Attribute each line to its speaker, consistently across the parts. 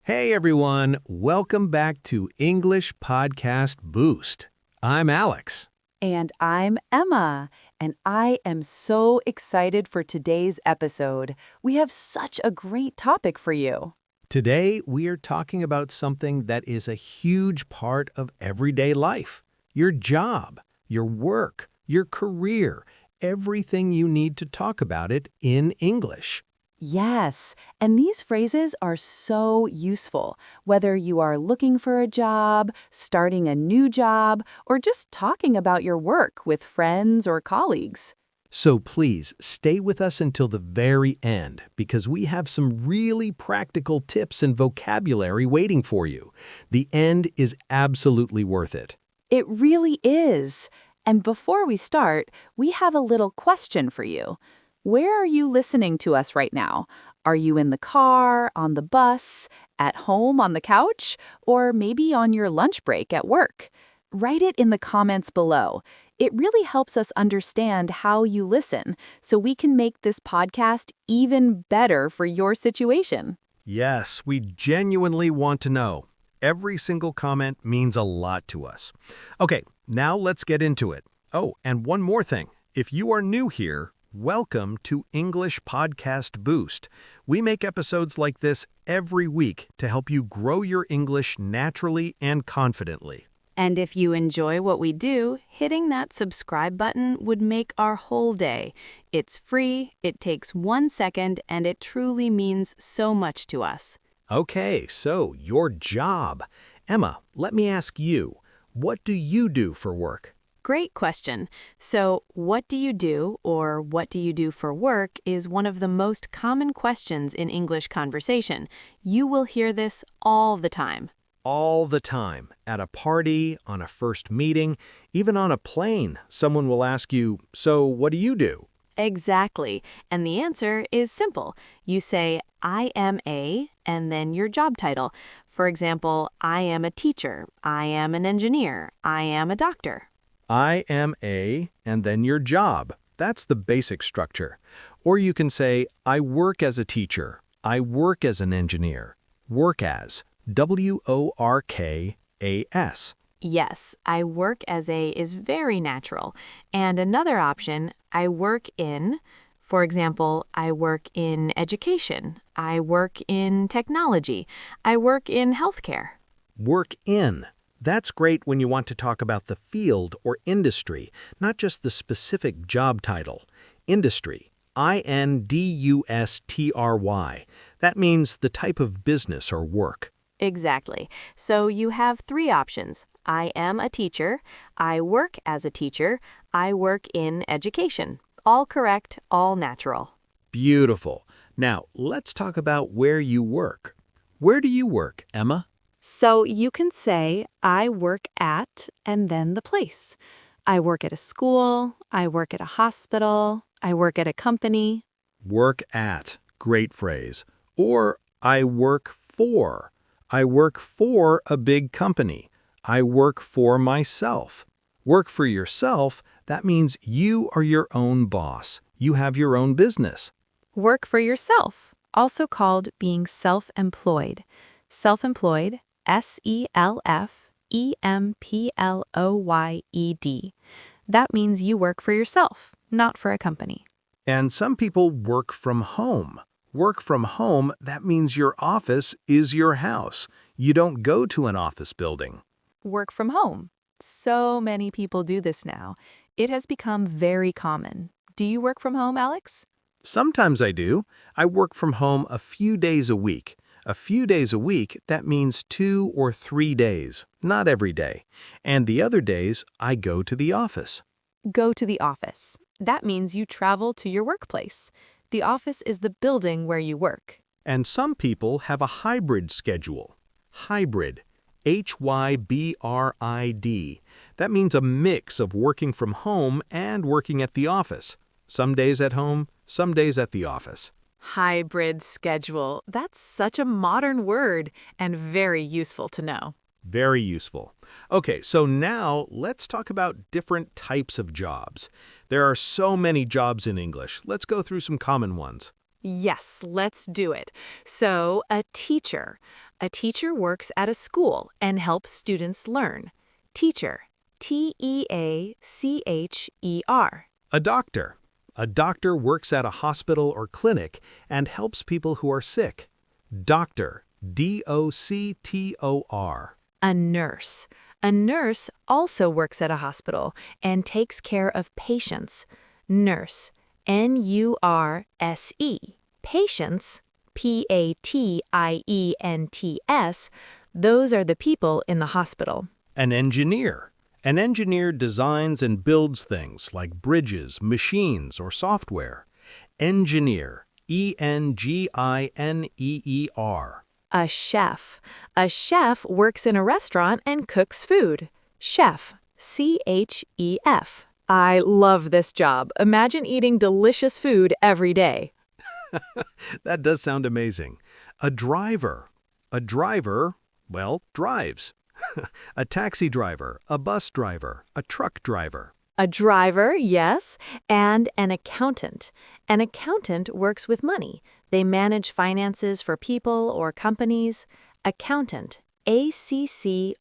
Speaker 1: Hey everyone, welcome back to English Podcast Boost. I'm Alex.
Speaker 2: And I'm Emma, and I am so excited for today's episode. We have such a great topic for you.
Speaker 1: Today we are talking about something that is a huge part of everyday life. Your job, your work, your career, everything you need to talk about it in English.
Speaker 2: Yes, and these phrases are so useful, whether you are looking for a job, starting a new job, or just talking about your work with friends or colleagues.
Speaker 1: So please stay with us until the very end because we have some really practical tips and vocabulary waiting for you. The end is absolutely worth it.
Speaker 2: It really is. And before we start, we have a little question for you. Where are you listening to us right now? Are you in the car, on the bus, at home on the couch, or maybe on your lunch break at work? Write it in the comments below. It really helps us understand how you listen, so we can make this podcast even better for your situation.
Speaker 1: Yes, we genuinely want to know. Every single comment means a lot to us. Okay, now let's get into it. Oh, and one more thing. If you are new here, welcome to English Podcast Boost. We make episodes like this every week to help you grow your English naturally and confidently.
Speaker 3: And if you enjoy what we do, hitting that subscribe button would make our whole day. It's free, it takes 1 second, and it truly means so much to us.
Speaker 1: Okay, so your job. Emma, let me ask you, what do you do for work?
Speaker 3: Great question. So, what do you do, or what do you do for work, is one of the most common questions in English conversation. You will hear this all the time.
Speaker 1: All the time. At a party, on a first meeting, even on a plane, someone will ask you, so what do you do?
Speaker 3: Exactly. And the answer is simple. You say, I am a, and then your job title. For example, I am a teacher, I am an engineer, I am a doctor.
Speaker 1: I am a, and then your job. That's the basic structure. Or you can say, I work as a teacher. I work as an engineer. Work as. W-O-R-K-A-S.
Speaker 3: Yes, I work as a is very natural. And another option, I work in. For example, I work in education. I work in technology. I work in healthcare.
Speaker 1: Work in. That's great when you want to talk about the field or industry, not just the specific job title. Industry. I-N-D-U-S-T-R-Y. That means the type of business or work.
Speaker 3: Exactly. So you have 3 options. I am a teacher. I work as a teacher. I work in education. All correct, all natural.
Speaker 1: Beautiful. Now, let's talk about where you work. Where do you work, Emma?
Speaker 2: So you can say, I work at, and then the place. I work at a school, I work at a hospital, I work at a company.
Speaker 1: Work at. Great phrase. Or I work for. I work for a big company. I work for myself. Work for yourself, that means you are your own boss. You have your own business.
Speaker 2: Work for yourself, also called being self-employed. Self-employed, S-E-L-F-E-M-P-L-O-Y-E-D. That means you work for yourself, not for a company.
Speaker 1: And some people work from home. Work from home, that means your office is your house. You don't go to an office building.
Speaker 2: Work from home. So many people do this now. It has become very common. Do you work from home, Alex?
Speaker 1: Sometimes I do. I work from home a few days a week. A few days a week, that means 2 or 3 days, not every day. And the other days, I go to the office.
Speaker 2: Go to the office. That means you travel to your workplace. The office is the building where you work.
Speaker 1: And some people have a hybrid schedule. Hybrid. H-Y-B-R-I-D. That means a mix of working from home and working at the office. Some days at home, some days at the office.
Speaker 2: Hybrid schedule. That's such a modern word and very useful to know.
Speaker 1: Very useful. Okay, so now let's talk about different types of jobs. There are so many jobs in English. Let's go through some common ones.
Speaker 2: Yes, let's do it. So, a teacher.
Speaker 3: A teacher works at a school and helps students learn. Teacher. T-E-A-C-H-E-R.
Speaker 1: A doctor. A doctor works at a hospital or clinic and helps people who are sick. Doctor. D-O-C-T-O-R.
Speaker 3: A nurse. A nurse also works at a hospital and takes care of patients. Nurse. N-U-R-S-E. Patients. P-A-T-I-E-N-T-S. Those are the people in the hospital.
Speaker 1: An engineer. An engineer designs and builds things like bridges, machines, or software. Engineer. E-N-G-I-N-E-E-R.
Speaker 3: A chef. A chef works in a restaurant and cooks food. Chef. C-H-E-F. I love this job. Imagine eating delicious food every day.
Speaker 1: That does sound amazing. A driver. A driver, well, drives. A taxi driver, a bus driver, a truck driver.
Speaker 3: A driver, yes, and an accountant. An accountant works with money. They manage finances for people or companies. Accountant. A-C-C-O-U-N-T-A-N-T.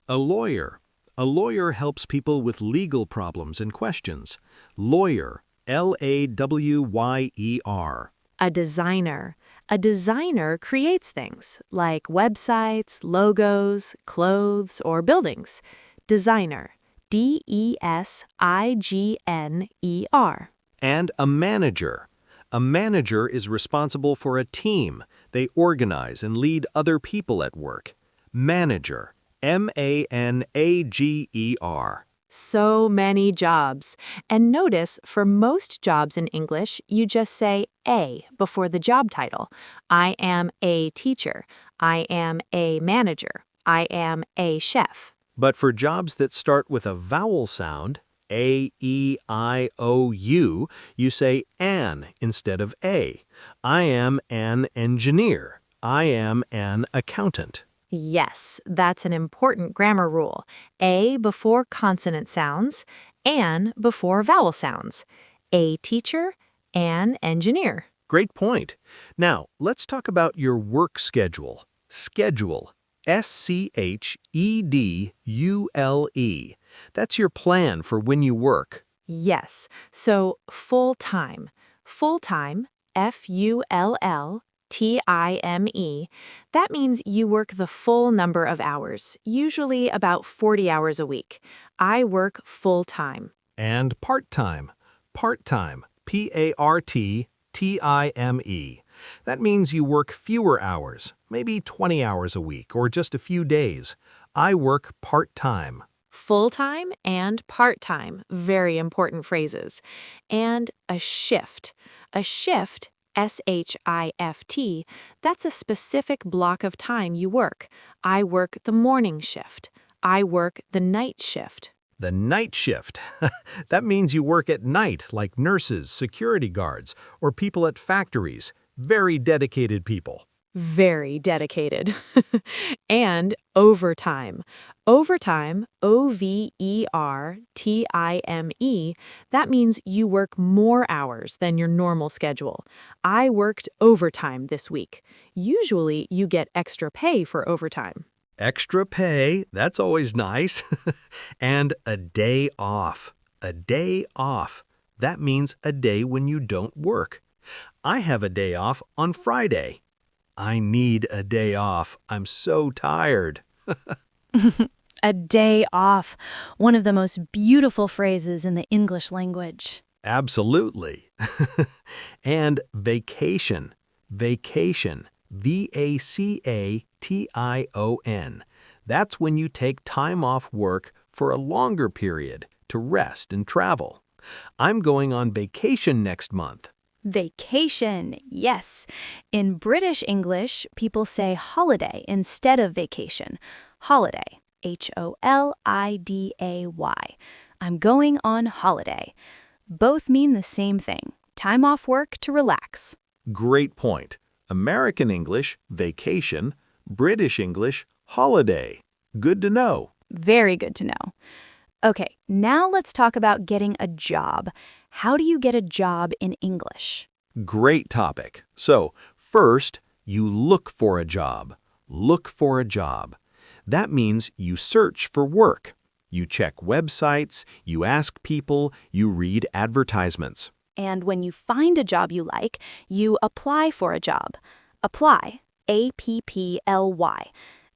Speaker 1: A lawyer. A lawyer helps people with legal problems and questions. Lawyer. L-A-W-Y-E-R.
Speaker 3: A designer. A designer creates things like websites, logos, clothes, or buildings. Designer. D-E-S-I-G-N-E-R.
Speaker 1: And a manager. A manager is responsible for a team. They organize and lead other people at work. Manager. M-A-N-A-G-E-R.
Speaker 3: So many jobs. And notice, for most jobs in English, you just say a before the job title. I am a teacher. I am a manager. I am a chef.
Speaker 1: But for jobs that start with a vowel sound, A-E-I-O-U, you say an instead of a. I am an engineer. I am an accountant.
Speaker 3: Yes, that's an important grammar rule. A before consonant sounds, an before vowel sounds. A teacher, an engineer.
Speaker 1: Great point. Now, let's talk about your work schedule. Schedule. S-C-H-E-D-U-L-E. That's your plan for when you work.
Speaker 3: Yes, so full-time. Full-time, F-U-L-L-T-I-M-E. That means you work the full number of hours, usually about 40 hours a week. I work full-time.
Speaker 1: And part-time. Part-time. P-A-R-T-T-I-M-E. That means you work fewer hours, maybe 20 hours a week or just a few days. I work part-time.
Speaker 3: Full-time and part-time, very important phrases. And a shift. A shift, S-H-I-F-T, that's a specific block of time you work. I work the morning shift. I work the night shift.
Speaker 1: The night shift. That means you work at night like nurses, security guards, or people at factories. Very dedicated people.
Speaker 3: Very dedicated. And overtime. Overtime, O-V-E-R-T-I-M-E, that means you work more hours than your normal schedule. I worked overtime this week. Usually you get extra pay for overtime.
Speaker 1: Extra pay, that's always nice. And a day off. A day off. That means a day when you don't work. I have a day off on Friday. I need a day off. I'm so tired.
Speaker 4: A day off, one of the most beautiful phrases in the English language.
Speaker 1: Absolutely. And vacation. Vacation. V-A-C-A-T-I-O-N. That's when you take time off work for a longer period to rest and travel. I'm going on vacation next month.
Speaker 4: Vacation, yes. In British English, people say holiday instead of vacation. Holiday, H-O-L-I-D-A-Y. I'm going on holiday. Both mean the same thing, time off work to relax.
Speaker 1: Great point. American English, vacation. British English, holiday. Good to know.
Speaker 4: Very good to know. Okay, now let's talk about getting a job. How do you get a job in English?
Speaker 1: Great topic. So, First, you look for a job. Look for a job. That means you search for work. You check websites, you ask people, you read advertisements.
Speaker 4: And when you find a job you like, you apply for a job. Apply, A-P-P-L-Y.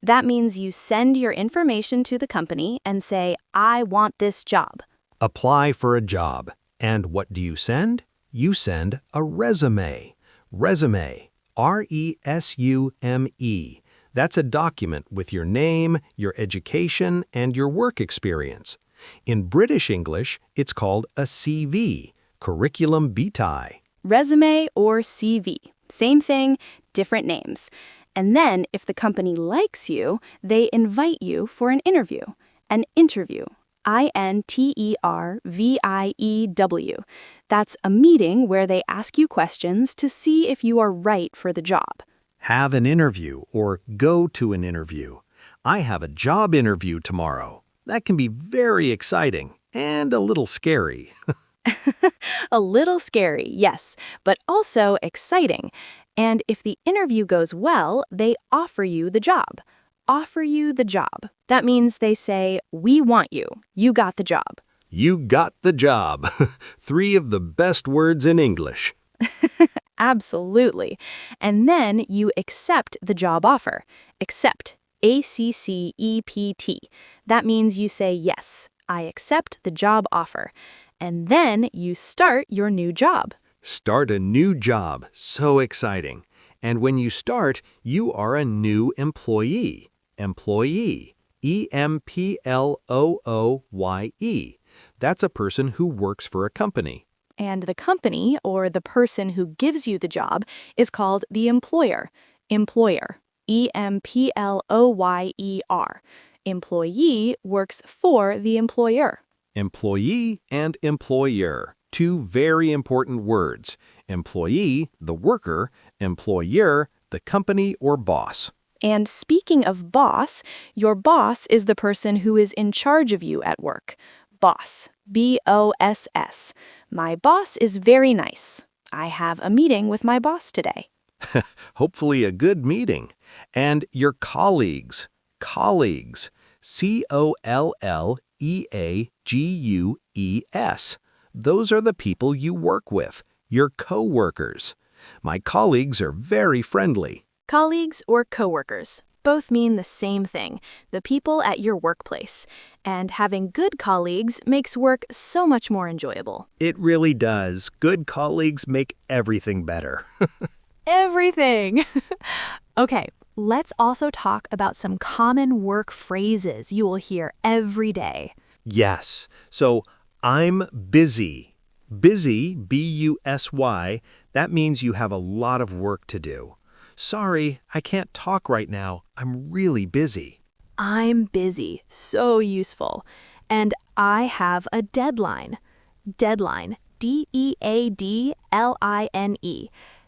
Speaker 4: That means you send your information to the company and say, I want this job.
Speaker 1: Apply for a job. And what do you send? You send a resume. Resume, R-E-S-U-M-E. That's a document with your name, your education, and your work experience. In British English, it's called a CV, curriculum vitae.
Speaker 4: Resume or CV. Same thing, different names. And then, if the company likes you, they invite you for an interview. An interview. I-N-T-E-R-V-I-E-W. That's a meeting where they ask you questions to see if you are right for the job.
Speaker 1: Have an interview or go to an interview. I have a job interview tomorrow. That can be very exciting and a little scary.
Speaker 4: A little scary, yes, but also exciting. And if the interview goes well, they offer you the job. Offer you the job. That means they say, we want you. You got the job.
Speaker 1: You got the job. 3 of the best words in English.
Speaker 4: Absolutely. And then you accept the job offer. Accept. A-C-C-E-P-T. That means you say, yes, I accept the job offer. And then you start your new job.
Speaker 1: Start a new job. So exciting. And when you start, you are a new employee. Employee. E-M-P-L-O-O-Y-E. That's a person who works for a company.
Speaker 4: And the company, or the person who gives you the job, is called the employer. Employer. E-M-P-L-O-Y-E-R. Employee works for the employer.
Speaker 1: Employee and employer. 2 very important words. Employee, the worker. Employer, the company or boss.
Speaker 4: And speaking of boss, your boss is the person who is in charge of you at work. Boss. B-O-S-S. My boss is very nice. I have a meeting with my boss today.
Speaker 1: Hopefully a good meeting. And your colleagues. Colleagues. C-O-L-L-E-A-G-U-E-S. Those are the people you work with, your co-workers. My colleagues are very friendly.
Speaker 4: Colleagues or coworkers both mean the same thing, the people at your workplace. And having good colleagues makes work so much more enjoyable.
Speaker 1: It really does. Good colleagues make everything better.
Speaker 4: Everything! Okay, let's also talk about some common work phrases you will hear every day.
Speaker 1: Yes. So, I'm busy. Busy, B-U-S-Y, that means you have a lot of work to do. Sorry, I can't talk right now. I'm really busy.
Speaker 4: I'm busy. So useful. And I have a deadline. Deadline. D-E-A-D-L-I-N-E.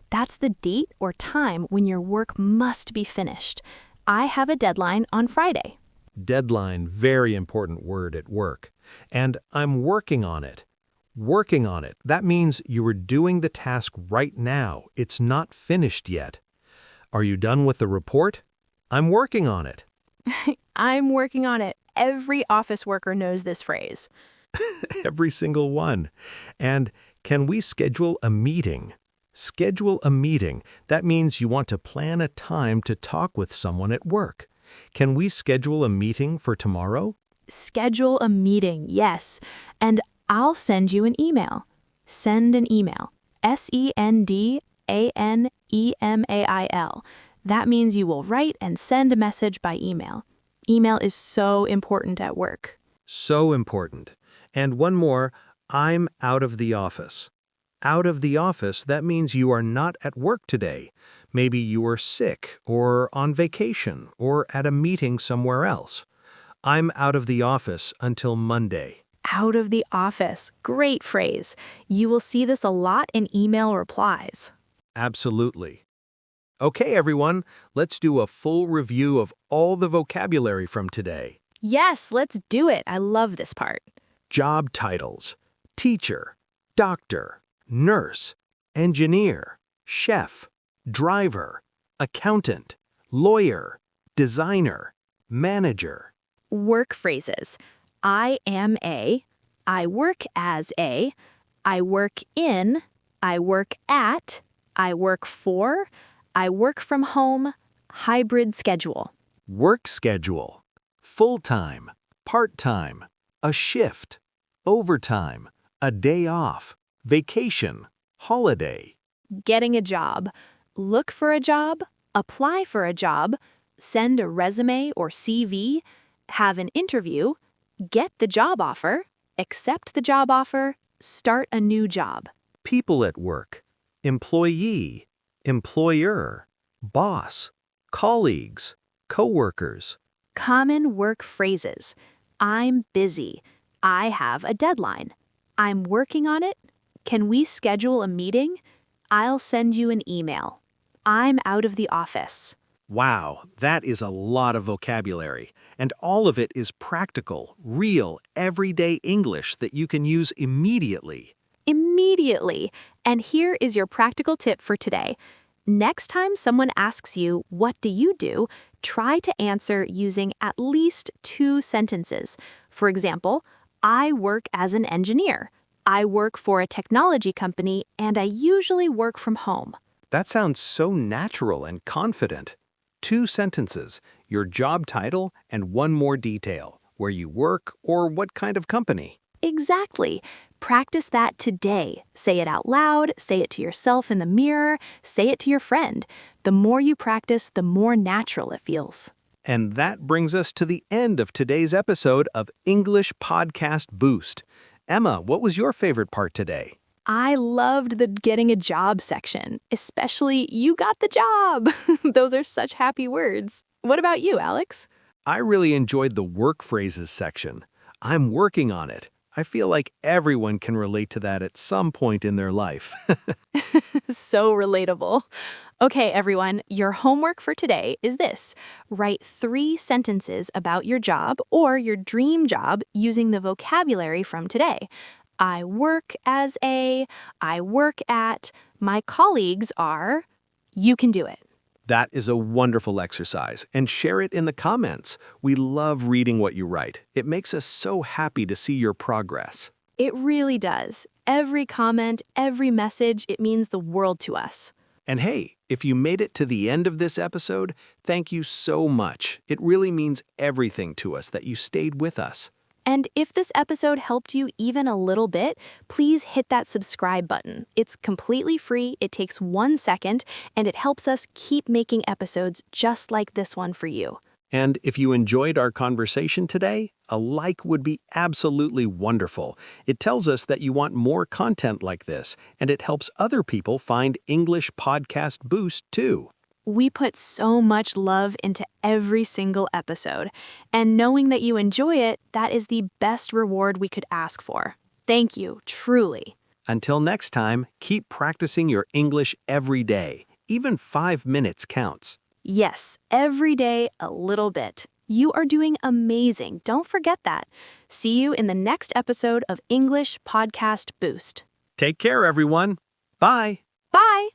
Speaker 4: That's the date or time when your work must be finished. I have a deadline on Friday.
Speaker 1: Deadline, very important word at work. And I'm working on it. Working on it. That means you are doing the task right now. It's not finished yet. Are you done with the report? I'm working on it.
Speaker 4: I'm working on it. Every office worker knows this phrase.
Speaker 1: Every single one. And can we schedule a meeting? Schedule a meeting. That means you want to plan a time to talk with someone at work. Can we schedule a meeting for tomorrow?
Speaker 4: Schedule a meeting, yes. And I'll send you an email. Send an email. S-E-N-D-A-N-E-M-A-I-L. That means you will write and send a message by email. Email is so important at work.
Speaker 1: So important. And one more, I'm out of the office. Out of the office, that means you are not at work today. Maybe you are sick or on vacation or at a meeting somewhere else. I'm out of the office until Monday.
Speaker 4: Out of the office. Great phrase. You will see this a lot in email replies.
Speaker 1: Absolutely. Okay, everyone, let's do a full review of all the vocabulary from today.
Speaker 4: Yes, let's do it. I love this part.
Speaker 1: Job titles: teacher, doctor, nurse, engineer, chef, driver, accountant, lawyer, designer, manager.
Speaker 4: Work phrases. I am a, I work as a, I work in, I work at, I work for, I work from home, hybrid schedule.
Speaker 1: Work schedule, full-time, part-time, a shift, overtime, a day off, vacation, holiday.
Speaker 4: Getting a job. Look for a job, apply for a job, send a resume or CV, have an interview, get the job offer, accept the job offer, start a new job.
Speaker 1: People at work, employee, employer, boss, colleagues, coworkers.
Speaker 4: Common work phrases. I'm busy. I have a deadline. I'm working on it. Can we schedule a meeting? I'll send you an email. I'm out of the office.
Speaker 1: Wow, that is a lot of vocabulary, and all of it is practical, real, everyday English that you can use immediately.
Speaker 4: Immediately. And here is your practical tip for today. Next time someone asks you, what do you do? Try to answer using at least 2 sentences. For example, I work as an engineer. I work for a technology company, and I usually work from home.
Speaker 1: That sounds so natural and confident. 2 sentences, your job title, and 1 more detail, where you work or what kind of company.
Speaker 4: Exactly. Practice that today. Say it out loud, say it to yourself in the mirror, say it to your friend. The more you practice, the more natural it feels.
Speaker 1: And that brings us to the end of today's episode of English Podcast Boost. Emma, what was your favorite part today?
Speaker 4: I loved the getting a job section, especially you got the job. Those are such happy words. What about you, Alex?
Speaker 1: I really enjoyed the work phrases section. I'm working on it. I feel like everyone can relate to that at some point in their life.
Speaker 4: So relatable. Okay, everyone, your homework for today is this. Write 3 sentences about your job or your dream job using the vocabulary from today. I work as a, I work at, my colleagues are. You can do it.
Speaker 1: That is a wonderful exercise, and share it in the comments. We love reading what you write. It makes us so happy to see your progress.
Speaker 4: It really does. Every comment, every message, it means the world to us.
Speaker 1: And hey, if you made it to the end of this episode, thank you so much. It really means everything to us that you stayed with us.
Speaker 4: And if this episode helped you even a little bit, please hit that subscribe button. It's completely free, it takes 1 second, and it helps us keep making episodes just like this one for you.
Speaker 1: And if you enjoyed our conversation today, a like would be absolutely wonderful. It tells us that you want more content like this, and it helps other people find English Podcast Boost too.
Speaker 4: We put so much love into every single episode, and knowing that you enjoy it, that is the best reward we could ask for. Thank you, truly.
Speaker 1: Until next time, keep practicing your English every day. Even 5 minutes counts.
Speaker 4: Yes, every day a little bit. You are doing amazing. Don't forget that. See you in the next episode of English Podcast Boost.
Speaker 1: Take care, everyone. Bye.
Speaker 4: Bye!